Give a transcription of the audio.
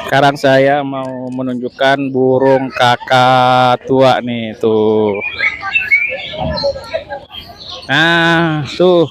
Sekarang saya mau menunjukkan burung kakak tua nih tuh. Nah, tuh.